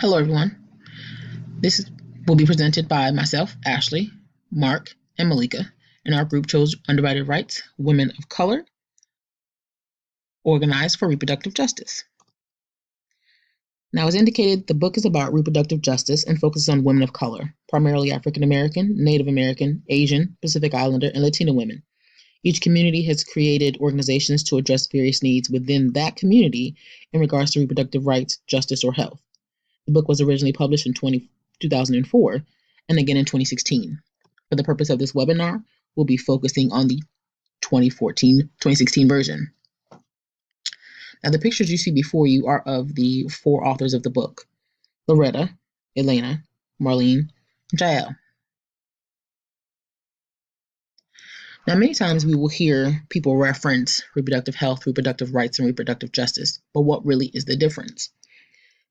Hello, everyone. This will be presented by myself, Ashley, Mark, and Malika, and our group chose Undivided Rights, Women of Color, Organized for Reproductive Justice. Now, as indicated, the book is about reproductive justice and focuses on women of color, primarily African American, Native American, Asian, Pacific Islander, and Latino women. Each community has created organizations to address various needs within that community in regards to reproductive rights, justice, or health. The book was originally published in 2004 and again in 2016. For the purpose of this webinar, we'll be focusing on the 2016 version. Now, the pictures you see before you are of the 4 authors of the book: Loretta, Elena, Marlene, and Jael. Now, many times we will hear people reference reproductive health, reproductive rights, and reproductive justice, but what really is the difference?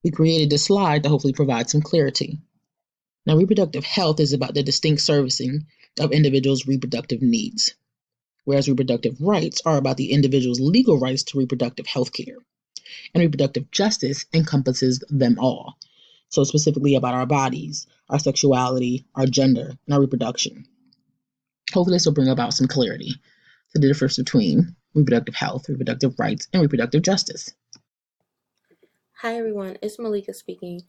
We created this slide to hopefully provide some clarity. Now, reproductive health is about the distinct servicing of individuals' reproductive needs, whereas reproductive rights are about the individual's legal rights to reproductive health care. And reproductive justice encompasses them all, so specifically about our bodies, our sexuality, our gender, and our reproduction. Hopefully this will bring about some clarity to the difference between reproductive health, reproductive rights, and reproductive justice. Hi everyone, it's Malika speaking.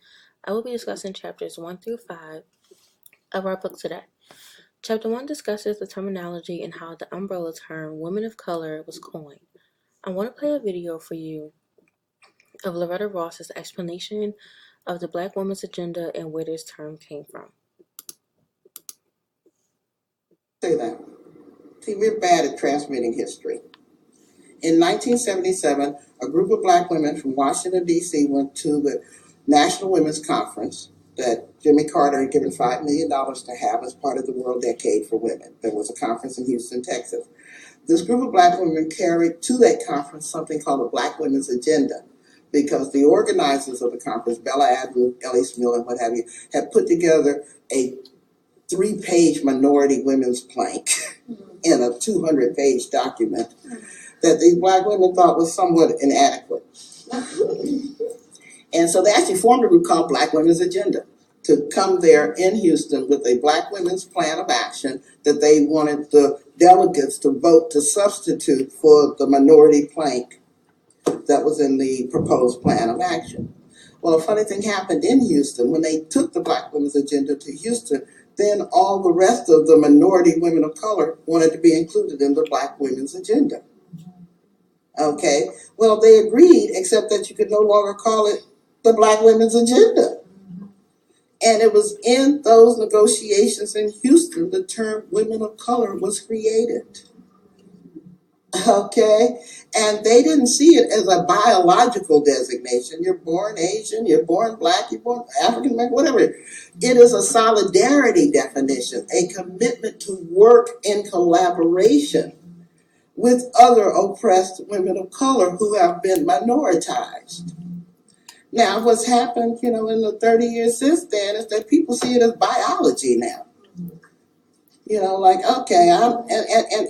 I will be discussing chapters 1 through 5 of our book today. Chapter 1 discusses the terminology and how the umbrella term women of color was coined. I want to play a video for you of Loretta Ross's explanation of the Black women's agenda and where this term came from. Say that. See, we're bad at transmitting history. In 1977, a group of Black women from Washington, D.C. went to the National Women's Conference that Jimmy Carter had given $5 million to have as part of the World Decade for Women. There was a conference in Houston, Texas. This group of Black women carried to that conference something called a Black Women's Agenda, because the organizers of the conference, Bella Abdul, Ellie Smith, and what have you, had put together a 3-page minority women's plank in a 200-page document that these Black women thought was somewhat inadequate. And so they actually formed a group called Black Women's Agenda to come there in Houston with a Black women's plan of action that they wanted the delegates to vote to substitute for the minority plank that was in the proposed plan of action. Well, a funny thing happened in Houston. When they took the Black Women's Agenda to Houston, then all the rest of the minority women of color wanted to be included in the Black Women's Agenda. Okay, well, they agreed, except that you could no longer call it the Black Women's Agenda. And it was in those negotiations in Houston the term women of color was created. Okay, and they didn't see it as a biological designation. You're born Asian, you're born Black, you're born African American, whatever. It is a solidarity definition, a commitment to work in collaboration with other oppressed women of color who have been minoritized. Now, what's happened, in the 30 years since then is that people see it as biology now. Okay,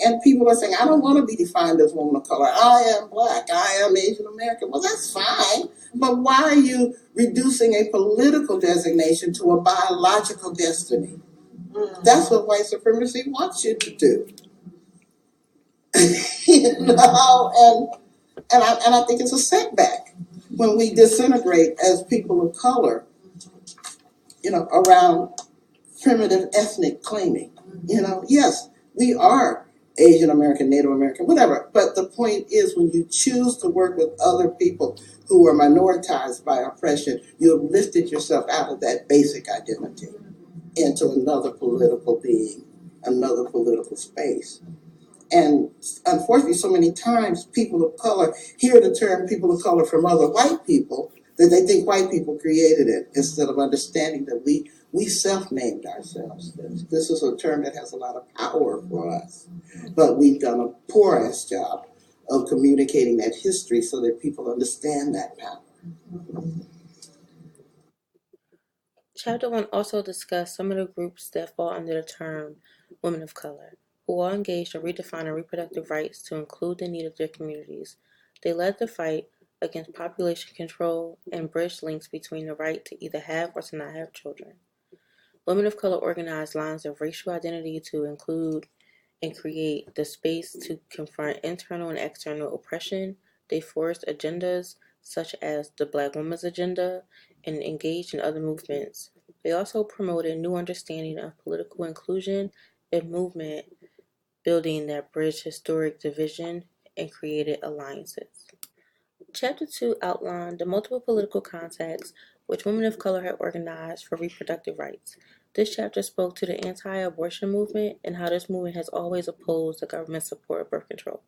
and people are saying, I don't want to be defined as a woman of color. I am Black, I am Asian American. Well, that's fine, but why are you reducing a political designation to a biological destiny? That's what white supremacy wants you to do. And I think it's a setback when we disintegrate as people of color, around primitive ethnic claiming. Yes, we are Asian American, Native American, whatever. But the point is, when you choose to work with other people who are minoritized by oppression, you have lifted yourself out of that basic identity into another political being, another political space. And unfortunately, so many times people of color hear the term people of color from other white people that they think white people created it, instead of understanding that we self-named ourselves. This is a term that has a lot of power for us, but we've done a poor-ass job of communicating that history so that people understand that power. Chapter 1 also discussed some of the groups that fall under the term women of color, who are engaged in redefining reproductive rights to include the need of their communities. They led the fight against population control, and bridge links between the right to either have or to not have children. Women of color organized lines of racial identity to include and create the space to confront internal and external oppression. They forced agendas such as the Black Women's Agenda and engaged in other movements. They also promoted new understanding of political inclusion and movement building that bridged historic division and created alliances. Chapter 2 outlined the multiple political contexts which women of color had organized for reproductive rights. This chapter spoke to the anti-abortion movement and how this movement has always opposed the government's support of birth control.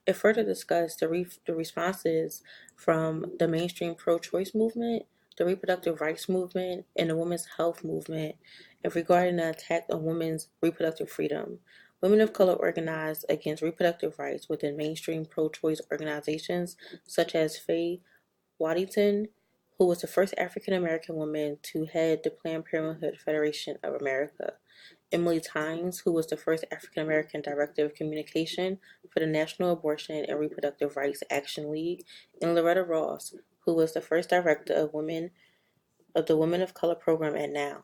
It further discussed the responses from the mainstream pro-choice movement, the reproductive rights movement, and the women's health movement, and regarding the attack on women's reproductive freedom. Women of color organized against reproductive rights within mainstream pro-choice organizations such as Faye Waddington, who was the first African American woman to head the Planned Parenthood Federation of America, Emily Tynes, who was the first African American Director of Communication for the National Abortion and Reproductive Rights Action League, and Loretta Ross, who was the first Director of the Women of Color program at NOW.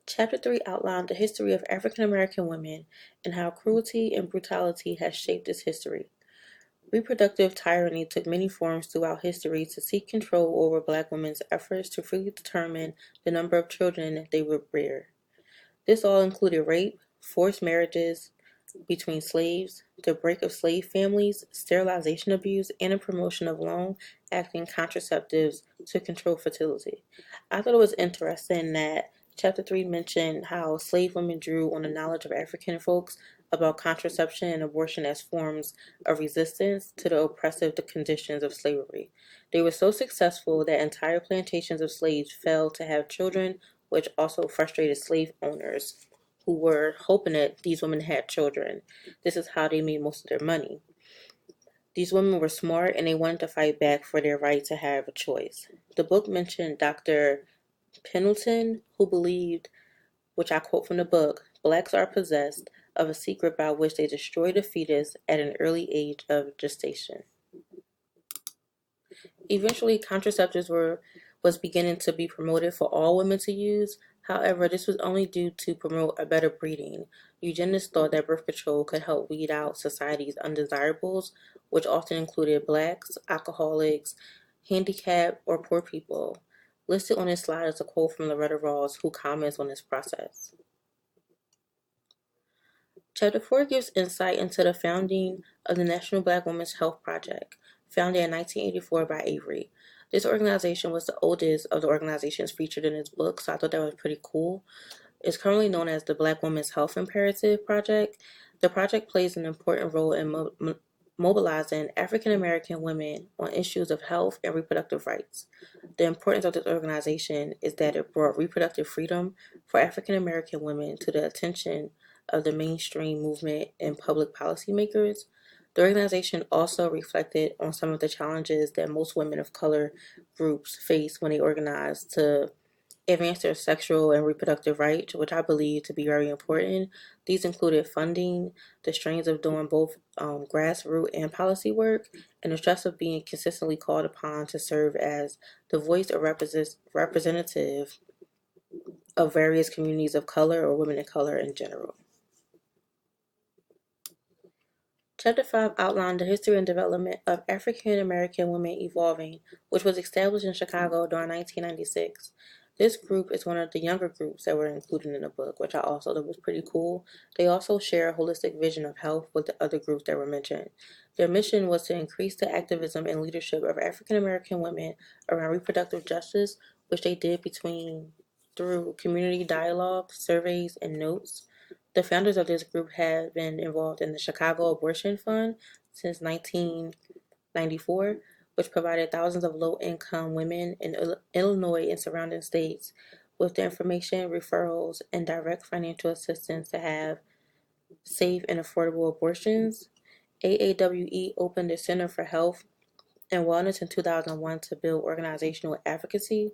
Chapter 3 outlined the history of African American women and how cruelty and brutality has shaped this history. Reproductive tyranny took many forms throughout history to seek control over Black women's efforts to freely determine the number of children they would rear. This all included rape, forced marriages between slaves, the break of slave families, sterilization abuse, and the promotion of long-acting contraceptives to control fertility. I thought it was interesting that Chapter 3 mentioned how slave women drew on the knowledge of African folks about contraception and abortion as forms of resistance to the oppressive conditions of slavery. They were so successful that entire plantations of slaves failed to have children, which also frustrated slave owners who were hoping that these women had children. This is how they made most of their money. These women were smart and they wanted to fight back for their right to have a choice. The book mentioned Dr. Pendleton, who believed, which I quote from the book, blacks are possessed of a secret by which they destroy the fetus at an early age of gestation. Eventually, contraceptives was beginning to be promoted for all women to use. However, this was only due to promote a better breeding. Eugenists thought that birth control could help weed out society's undesirables, which often included blacks, alcoholics, handicapped, or poor people. Listed on this slide is a quote from Loretta Ross, who comments on this process. Chapter 4 gives insight into the founding of the National Black Women's Health Project, founded in 1984 by Avery. This organization was the oldest of the organizations featured in this book, so I thought that was pretty cool. It's currently known as the Black Women's Health Imperative Project. The project plays an important role in mobilizing African American women on issues of health and reproductive rights. The importance of this organization is that it brought reproductive freedom for African American women to the attention of the mainstream movement and public policymakers. The organization also reflected on some of the challenges that most women of color groups face when they organize to advance their sexual and reproductive rights, which I believe to be very important. These included funding, the strains of doing both grassroots and policy work, and the stress of being consistently called upon to serve as the voice or representative of various communities of color or women of color in general. Chapter 5 outlined the history and development of African American women evolving, which was established in Chicago during 1996. This group is one of the younger groups that were included in the book, which I also thought was pretty cool. They also share a holistic vision of health with the other groups that were mentioned. Their mission was to increase the activism and leadership of African American women around reproductive justice, which they did through community dialogue, surveys, and notes. The founders of this group have been involved in the Chicago Abortion Fund since 1994, which provided thousands of low-income women in Illinois and surrounding states with the information, referrals, and direct financial assistance to have safe and affordable abortions. AAWE opened the Center for Health and Wellness in 2001 to build organizational advocacy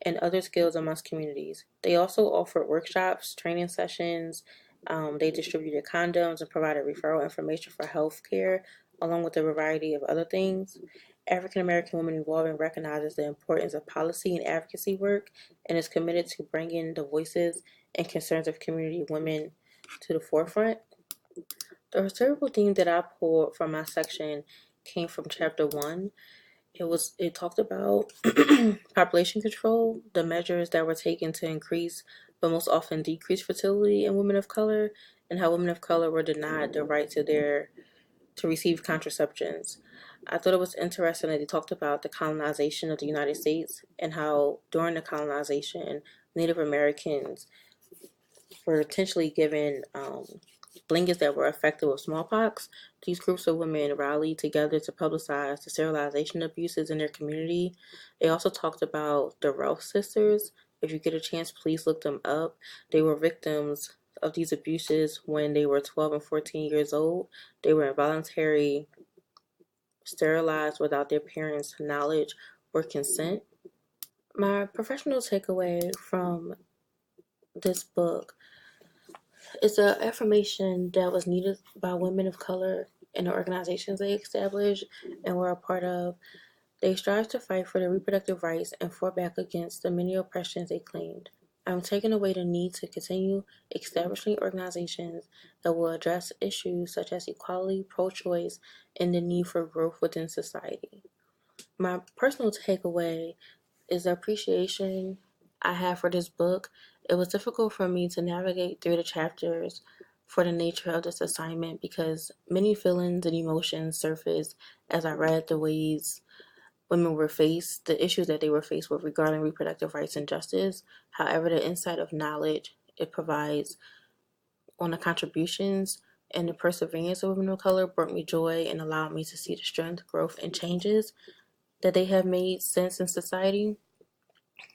and other skills amongst communities. They also offered workshops, training sessions. They distributed condoms and provided referral information for health care along with a variety of other things. African American Women Evolving recognizes the importance of policy and advocacy work and is committed to bringing the voices and concerns of community women to the forefront. The historical theme that I pulled from my section came from chapter 1. It talked about population control, the measures that were taken to increase but most often decrease fertility in women of color, and how women of color were denied the right to receive contraceptions. I thought it was interesting that they talked about the colonization of the United States and how during the colonization, Native Americans were intentionally given blankets that were affected with smallpox. These groups of women rallied together to publicize the sterilization abuses in their community. They also talked about the Ralph sisters. If you get a chance, please look them up. They were victims of these abuses when they were 12 and 14 years old. They were involuntarily sterilized without their parents' knowledge or consent. My professional takeaway from this book is an affirmation that was needed by women of color in the organizations they established and were a part of. They strive to fight for their reproductive rights and fought back against the many oppressions they claimed. I'm taking away the need to continue establishing organizations that will address issues such as equality, pro-choice, and the need for growth within society. My personal takeaway is the appreciation I have for this book. It was difficult for me to navigate through the chapters for the nature of this assignment because many feelings and emotions surfaced as I read the ways women were faced, the issues that they were faced with regarding reproductive rights and justice. However, the insight of knowledge it provides on the contributions and the perseverance of women of color brought me joy and allowed me to see the strength, growth, and changes that they have made since in society.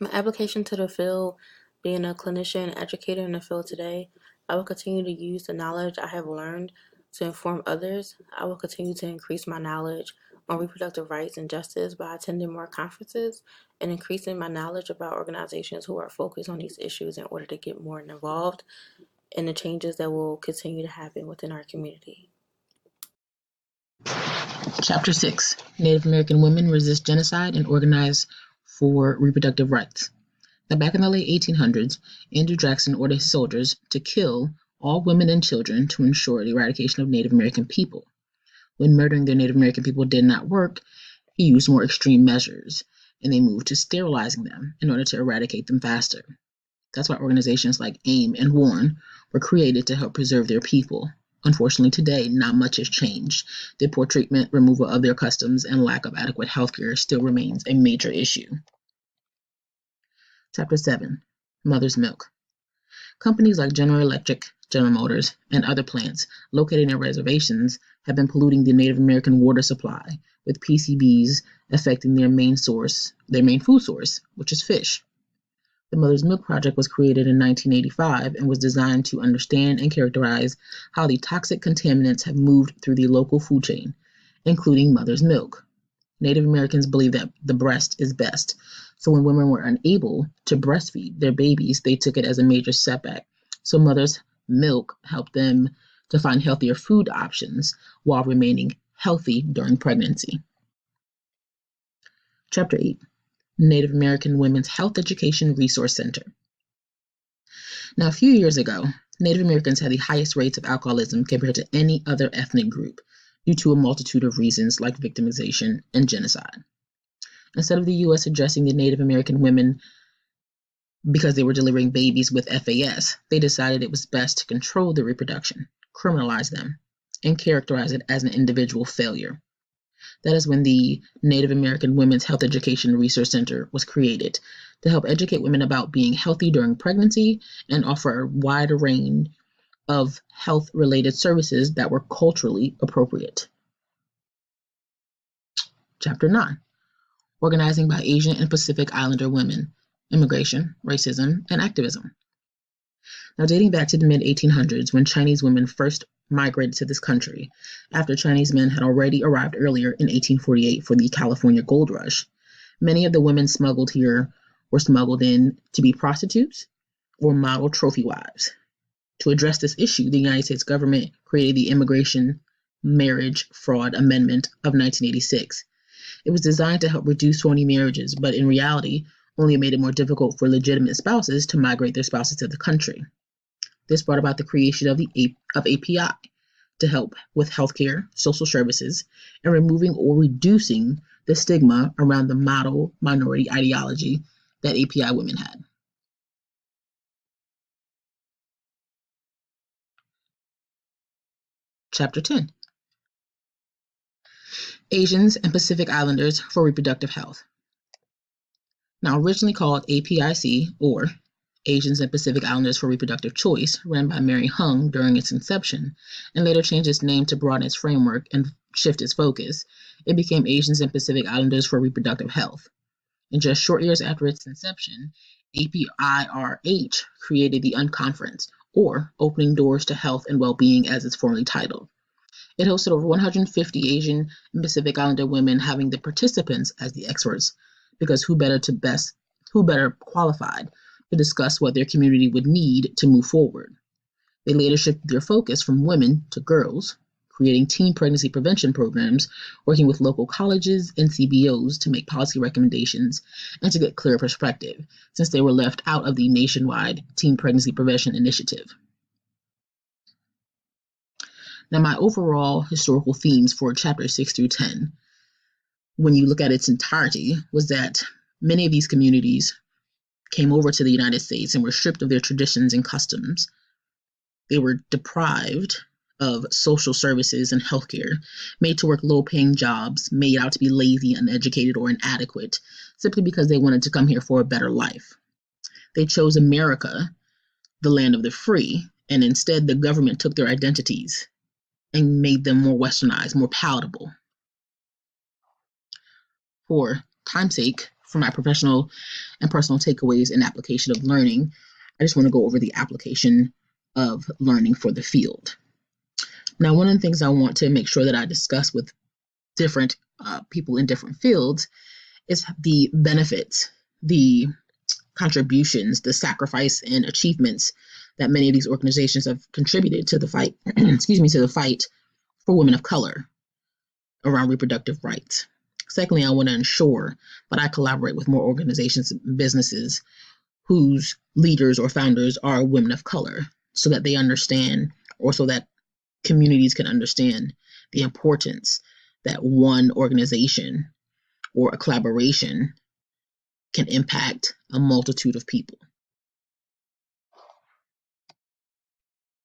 My application to the field, being a clinician and educator in the field today, I will continue to use the knowledge I have learned to inform others. I will continue to increase my knowledge on reproductive rights and justice by attending more conferences and increasing my knowledge about organizations who are focused on these issues in order to get more involved in the changes that will continue to happen within our community. Chapter 6, Native American Women Resist Genocide and Organize for Reproductive Rights. Now, back in the late 1800s, Andrew Jackson ordered his soldiers to kill all women and children to ensure the eradication of Native American people. When murdering their Native American people did not work, he used more extreme measures, and they moved to sterilizing them in order to eradicate them faster. That's why organizations like AIM and WARN were created to help preserve their people. Unfortunately, today, not much has changed. Their poor treatment, removal of their customs, and lack of adequate health care still remains a major issue. Chapter 7, Mother's Milk. Companies like General Electric, General Motors, and other plants located near reservations have been polluting the Native American water supply, with PCBs affecting their main food source, which is fish. The Mother's Milk Project was created in 1985 and was designed to understand and characterize how the toxic contaminants have moved through the local food chain, including mother's milk. Native Americans believe that the breast is best, so when women were unable to breastfeed their babies, they took it as a major setback. So Mother's Milk helped them to find healthier food options while remaining healthy during pregnancy. Chapter 8, Native American Women's Health Education Resource Center. Now, a few years ago, Native Americans had the highest rates of alcoholism compared to any other ethnic group due to a multitude of reasons like victimization and genocide. Instead of the U.S. addressing the Native American women because they were delivering babies with FAS, they decided it was best to control their reproduction, criminalize them, and characterize it as an individual failure. That is when the Native American Women's Health Education Resource Center was created to help educate women about being healthy during pregnancy and offer a wide range of health-related services that were culturally appropriate. Chapter 9, Organizing by Asian and Pacific Islander Women, Immigration, Racism, and Activism. Now, dating back to the mid-1800s, when Chinese women first migrated to this country, after Chinese men had already arrived earlier in 1848 for the California Gold Rush, many of the women smuggled here were smuggled in to be prostitutes or model trophy wives. To address this issue, the United States government created the Immigration Marriage Fraud Amendment of 1986. It was designed to help reduce phony marriages, but in reality, only made it more difficult for legitimate spouses to migrate their spouses to the country. This brought about the creation of API to help with healthcare, social services, and removing or reducing the stigma around the model minority ideology that API women had. Chapter 10. Asians and Pacific Islanders for Reproductive Health. Now originally called APIC, or Asians and Pacific Islanders for Reproductive Choice, ran by Mary Hung during its inception, and later changed its name to broaden its framework and shift its focus, it became Asians and Pacific Islanders for Reproductive Health. And just short years after its inception, APIRH created the Unconference, or Opening Doors to Health and Well-Being as it's formally titled. It hosted over 150 Asian and Pacific Islander women, having the participants as the experts, because who better qualified to discuss what their community would need to move forward. They later shifted their focus from women to girls, creating teen pregnancy prevention programs, working with local colleges and CBOs to make policy recommendations and to get clear perspective, since they were left out of the nationwide teen pregnancy prevention initiative. Now, my overall historical themes for chapters 6 through 10, when you look at its entirety, was that many of these communities came over to the United States and were stripped of their traditions and customs. They were deprived of social services and healthcare, made to work low-paying jobs, made out to be lazy, uneducated, or inadequate, simply because they wanted to come here for a better life. They chose America, the land of the free, and instead the government took their identities and made them more westernized, more palatable. For time's sake, for my professional and personal takeaways and application of learning, I just want to go over the application of learning for the field. Now, one of the things I want to make sure that I discuss with different people in different fields is the benefits, the contributions, the sacrifice and achievements that many of these organizations have contributed to the fight, to the fight for women of color around reproductive rights. Secondly, I want to ensure that I collaborate with more organizations and businesses whose leaders or founders are women of color, so that they understand, or so that communities can understand the importance that one organization or a collaboration can impact a multitude of people.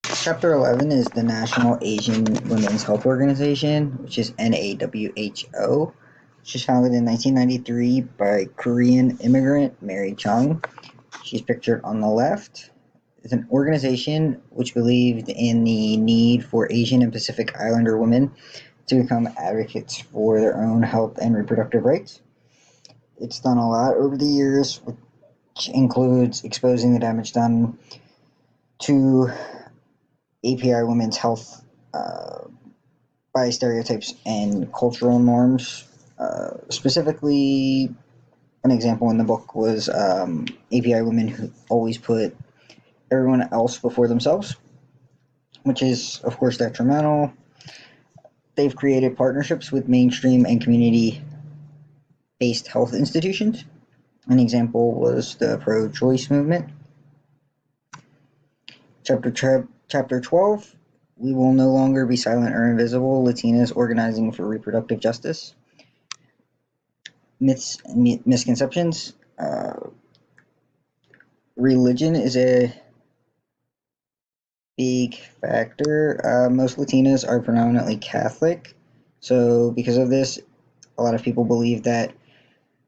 Chapter 11 is the National Asian Women's Health Organization, which is NAWHO, which was founded in 1993 by Korean immigrant Mary Chung. She's pictured on the left. It's an organization which believed in the need for Asian and Pacific Islander women to become advocates for their own health and reproductive rights. It's done a lot over the years, which includes exposing the damage done to API women's health by stereotypes and cultural norms. Specifically, an example in the book was API women who always put everyone else before themselves, which is, of course, detrimental. They've created partnerships with mainstream and community-based health institutions. An example was the pro-choice movement. Chapter 12, we will no longer be silent or invisible, Latinas organizing for reproductive justice. Myths and misconceptions. Religion is a big factor. Most Latinas are predominantly Catholic, so because of this, a lot of people believe that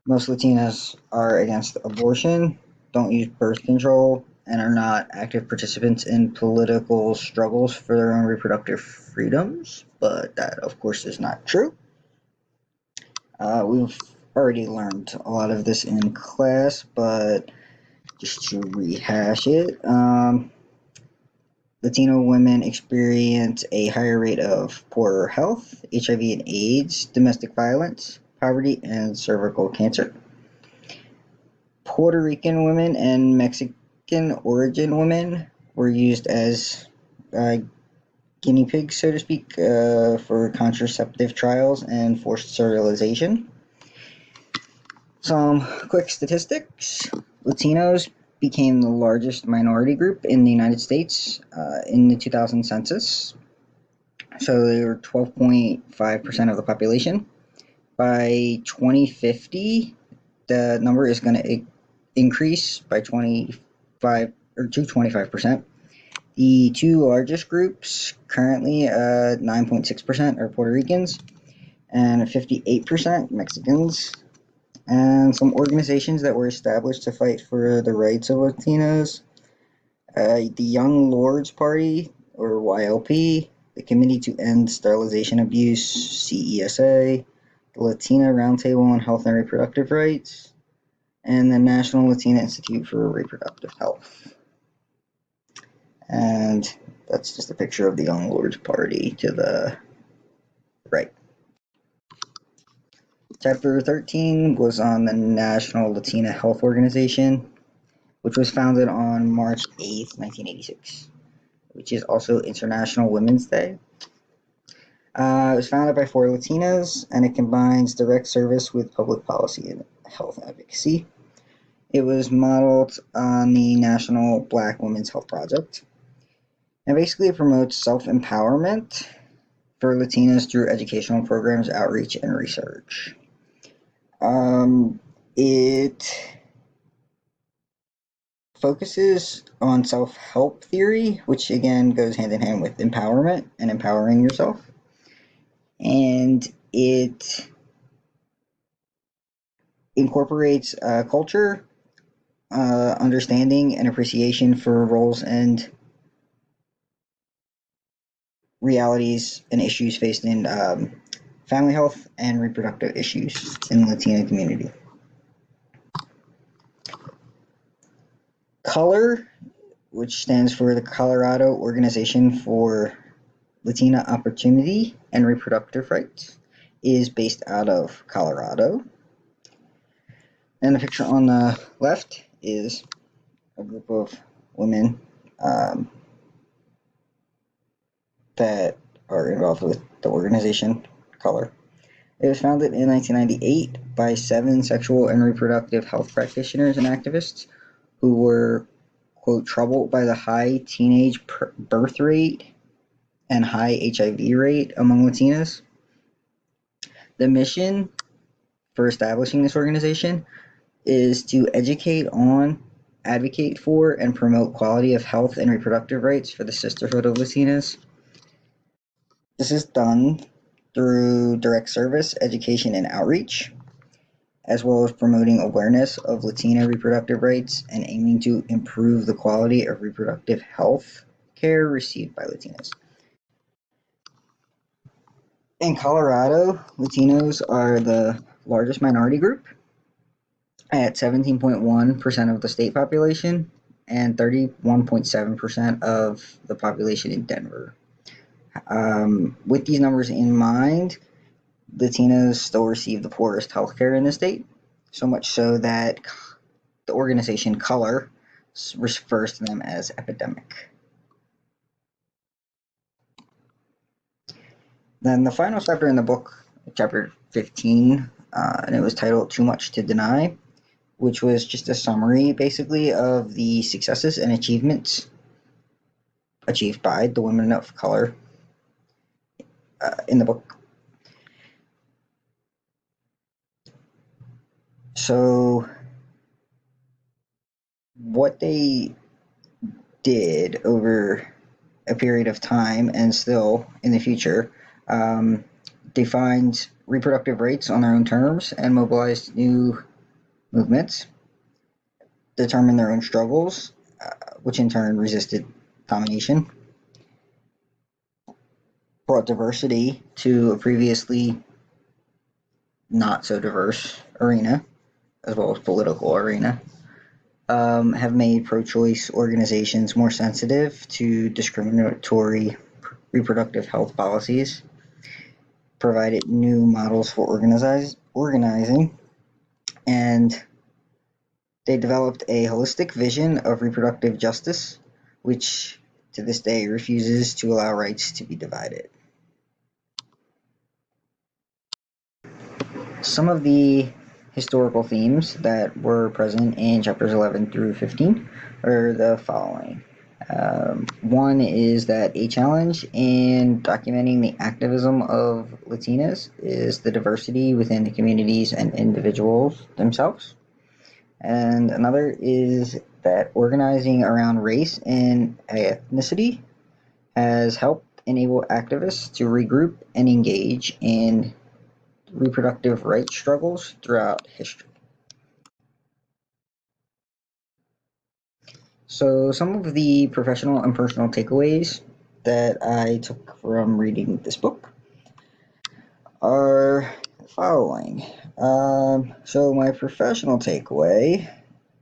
most Latinas are against abortion, don't use birth control, and are not active participants in political struggles for their own reproductive freedoms, but that, of course, is not true. We've already learned a lot of this in class, but just to rehash it, Latino women experience a higher rate of poorer health, HIV and AIDS, domestic violence, poverty, and cervical cancer. Puerto Rican women and Mexican origin women were used as guinea pigs, so to speak, for contraceptive trials and forced sterilization. Some quick statistics. Latinos became the largest minority group in the United States in the 2000 census. So they were 12.5% of the population. By 2050, the number is going to increase by 25 or to 25%. The two largest groups currently, 9.6% are Puerto Ricans and 58% Mexicans. And some organizations that were established to fight for the rights of Latinos: the Young Lords Party, or YLP, the Committee to End Sterilization Abuse, CESA, the Latina Roundtable on Health and Reproductive Rights, and the National Latina Institute for Reproductive Health. And that's just a picture of the Young Lords Party to the right. Chapter 13 was on the National Latina Health Organization, which was founded on March 8th, 1986, which is also International Women's Day. It was founded by 4 Latinas, and it combines direct service with public policy and health advocacy. It was modeled on the National Black Women's Health Project. And basically, it promotes self-empowerment for Latinas through educational programs, outreach, and research. It focuses on self-help theory, which again goes hand in hand with empowerment and empowering yourself. And it incorporates culture, understanding, and appreciation for roles and realities and issues faced in family health and reproductive issues in the Latino community. COLOR, which stands for the Colorado Organization for Latina Opportunity and Reproductive Rights, is based out of Colorado. And the picture on the left is a group of women that are involved with the organization COLOR. It was founded in 1998 by 7 sexual and reproductive health practitioners and activists who were, quote, troubled by the high teenage birth rate and high HIV rate among Latinas. The mission for establishing this organization is to educate on, advocate for, and promote quality of health and reproductive rights for the sisterhood of Latinas. This is done through direct service, education, and outreach, as well as promoting awareness of Latina reproductive rights and aiming to improve the quality of reproductive health care received by Latinas. In Colorado, Latinos are the largest minority group at 17.1% of the state population and 31.7% of the population in Denver. With these numbers in mind, Latinos still receive the poorest healthcare in the state, so much so that the organization COLOR refers to them as epidemic. Then the final chapter in the book, chapter 15, and it was titled Too Much to Deny, which was just a summary, basically, of the successes and achievements achieved by the women of color in the book. So what they did over a period of time and still in the future defined reproductive rights on their own terms and mobilized new movements, determined their own struggles, which in turn resisted domination, brought diversity to a previously not so diverse arena, as well as political arena, have made pro-choice organizations more sensitive to discriminatory reproductive health policies, provided new models for organizing, and they developed a holistic vision of reproductive justice, which to this day refuses to allow rights to be divided. Some of the historical themes that were present in chapters 11 through 15 are the following. One is that a challenge in documenting the activism of Latinas is the diversity within the communities and individuals themselves. And another is that organizing around race and ethnicity has helped enable activists to regroup and engage in reproductive rights struggles throughout history. So some of the professional and personal takeaways that I took from reading this book are the following. So my professional takeaway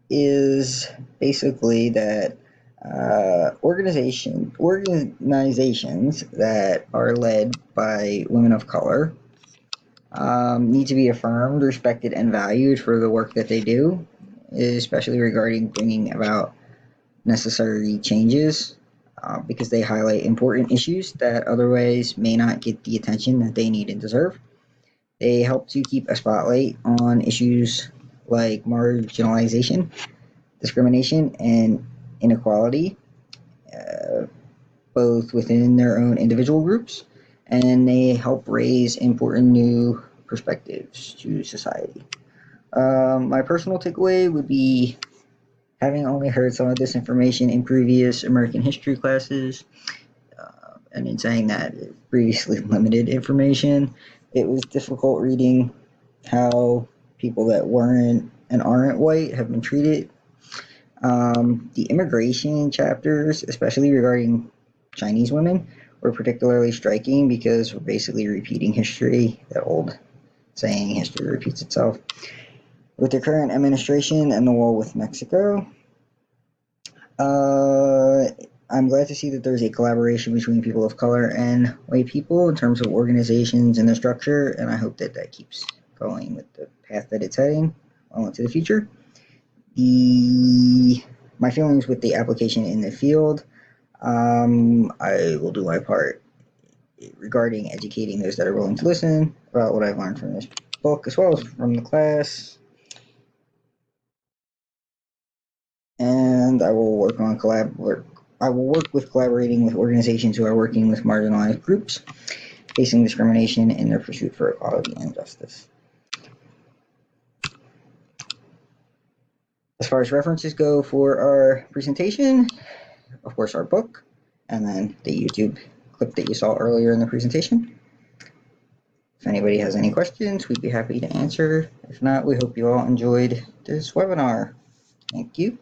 is basically that organizations that are led by women of color need to be affirmed, respected, and valued for the work that they do, especially regarding bringing about necessary changes, because they highlight important issues that otherwise may not get the attention that they need and deserve. They help to keep a spotlight on issues like marginalization, discrimination, and inequality, both within their own individual groups, and they help raise important new perspectives to society. My personal takeaway would be, having only heard some of this information in previous American history classes, and in saying that previously limited information, it was difficult reading how people that weren't and aren't white have been treated. The immigration chapters, especially regarding Chinese women, were particularly striking because we're basically repeating history, that old saying, history repeats itself. With the current administration and the war with Mexico, I'm glad to see that there's a collaboration between people of color and white people in terms of organizations and the structure, and I hope that that keeps going with the path that it's heading well into the future. My feelings with the application in the field, I will do my part regarding educating those that are willing to listen about what I've learned from this book as well as from the class. And I will work with collaborating with organizations who are working with marginalized groups facing discrimination in their pursuit for equality and justice. As far as references go for our presentation, of course, our book, and then the YouTube clip that you saw earlier in the presentation. If anybody has any questions, we'd be happy to answer. If not, we hope you all enjoyed this webinar. Thank you.